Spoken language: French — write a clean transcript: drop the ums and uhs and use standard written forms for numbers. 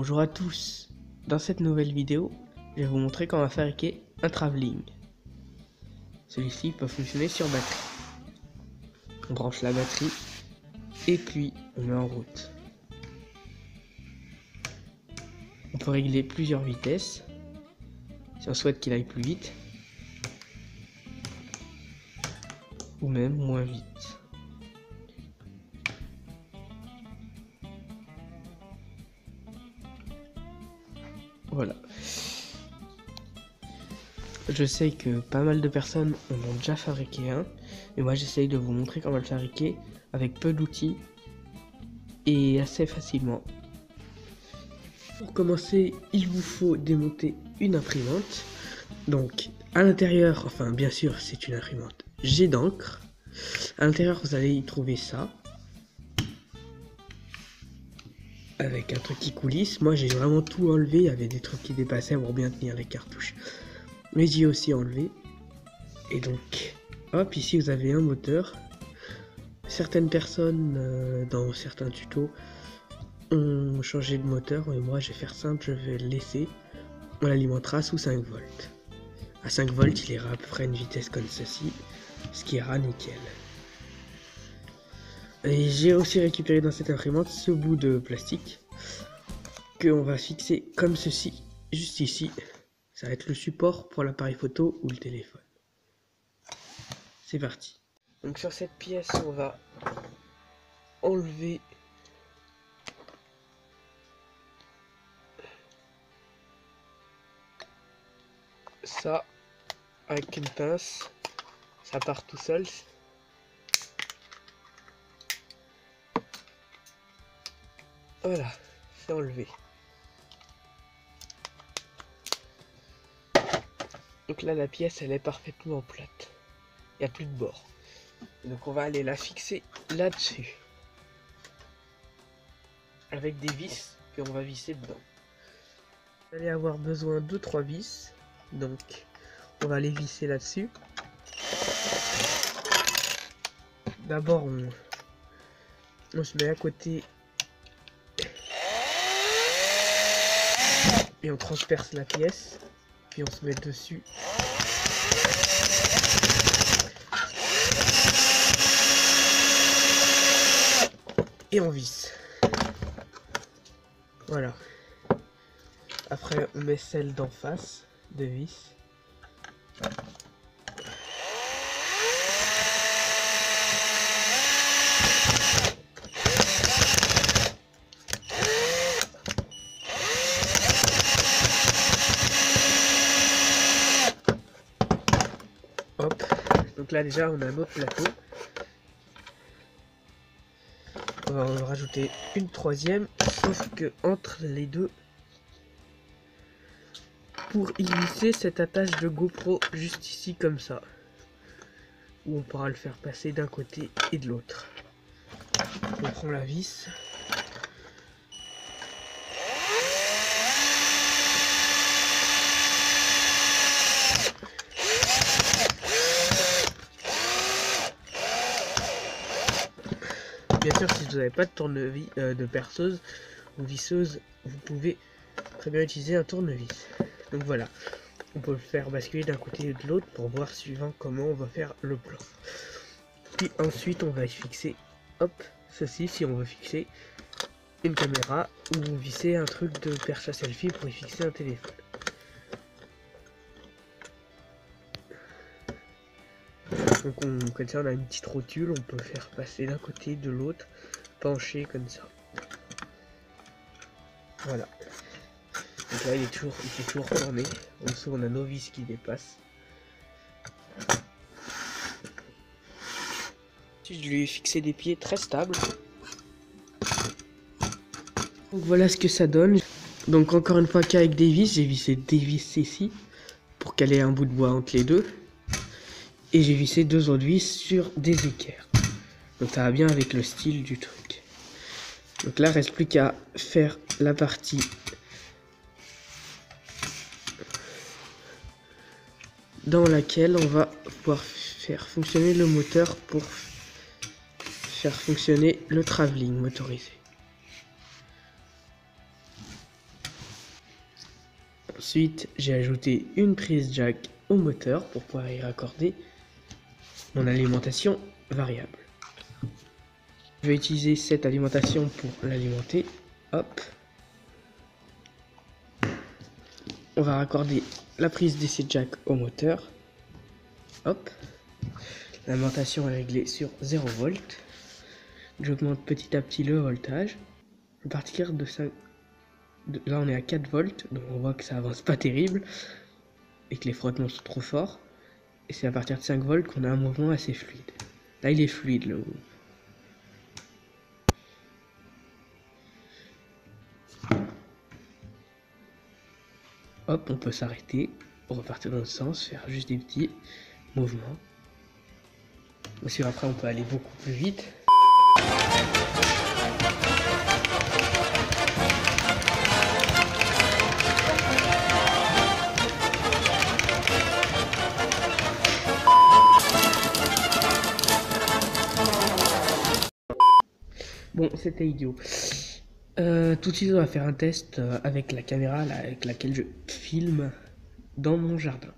Bonjour à tous. Dans cette nouvelle vidéo, je vais vous montrer comment fabriquer un travelling. Celui-ci peut fonctionner sur batterie. On branche la batterie et puis on met en route. On peut régler plusieurs vitesses si on souhaite qu'il aille plus vite ou même moins vite. Voilà. Je sais que pas mal de personnes en ont déjà fabriqué un, et moi j'essaye de vous montrer comment le fabriquer avec peu d'outils et assez facilement. Pour commencer, il vous faut démonter une imprimante. Donc à l'intérieur, enfin bien sûr c'est une imprimante jet d'encre. À l'intérieur vous allez y trouver ça, avec un truc qui coulisse. Moi j'ai vraiment tout enlevé, il y avait des trucs qui dépassaient pour bien tenir les cartouches. Mais j'y ai aussi enlevé. Et donc, hop, ici vous avez un moteur. Certaines personnes dans certains tutos ont changé de moteur, et moi je vais faire simple, je vais le laisser. On l'alimentera sous 5 volts. À 5 volts, il ira à peu près une vitesse comme ceci, ce qui ira nickel. Et j'ai aussi récupéré dans cette imprimante ce bout de plastique que on va fixer comme ceci, juste ici. Ça va être le support pour l'appareil photo ou le téléphone. C'est parti. Donc sur cette pièce, on va enlever ça avec une pince. Ça part tout seul. Voilà, c'est enlevé. Donc là, la pièce, elle est parfaitement plate. Il n'y a plus de bord. Donc on va aller la fixer là-dessus. Avec des vis que on va visser dedans. Vous allez avoir besoin de 3 vis. Donc on va les visser là-dessus. D'abord on se met à côté. Et on transperce la pièce. Puis on se met dessus. Et on visse. Voilà. Après on met celle d'en face de vis. Hop. Donc là déjà on a un autre plateau. On va en rajouter une troisième, sauf que entre les deux, pour y glisser cette attache de GoPro juste ici comme ça, où on pourra le faire passer d'un côté et de l'autre. On prend la vis. Bien sûr, si vous n'avez pas de tournevis, de perceuse ou visseuse, vous pouvez très bien utiliser un tournevis. Donc voilà, on peut le faire basculer d'un côté et de l'autre pour voir suivant comment on va faire le plan. Puis ensuite, on va fixer, hop, ceci si on veut fixer une caméra ou visser un truc de perche à selfie pour y fixer un téléphone. Donc comme ça on a une petite rotule, on peut faire passer d'un côté de l'autre, pencher comme ça. Voilà. Donc là il est toujours tourné. En dessous on a nos vis qui dépassent. Ensuite je lui ai fixé des pieds très stables. Donc voilà ce que ça donne. Donc encore une fois qu'avec des vis, j'ai vissé des vis ici pour qu'elle ait un bout de bois entre les deux. Et j'ai vissé 2 autres vis sur des équerres. Donc ça va bien avec le style du truc. Donc là, il ne reste plus qu'à faire la partie dans laquelle on va pouvoir faire fonctionner le moteur pour faire fonctionner le travelling motorisé. Ensuite, j'ai ajouté une prise jack au moteur pour pouvoir y raccorder mon alimentation variable. Je vais utiliser cette alimentation pour l'alimenter. Hop. On va raccorder la prise DC jack au moteur. Hop. L'alimentation est réglée sur 0 volts. J'augmente petit à petit le voltage. À partir de 5... Là on est à 4 volts, donc on voit que ça avance pas terrible et que les frottements sont trop forts. Et c'est à partir de 5 volts qu'on a un mouvement assez fluide. Là il est fluide le mouvement. Hop, on peut s'arrêter, repartir dans le sens, faire juste des petits mouvements. Aussi après on peut aller beaucoup plus vite. Bon, c'était idiot. Tout de suite, on va faire un test avec la caméra avec laquelle je filme dans mon jardin.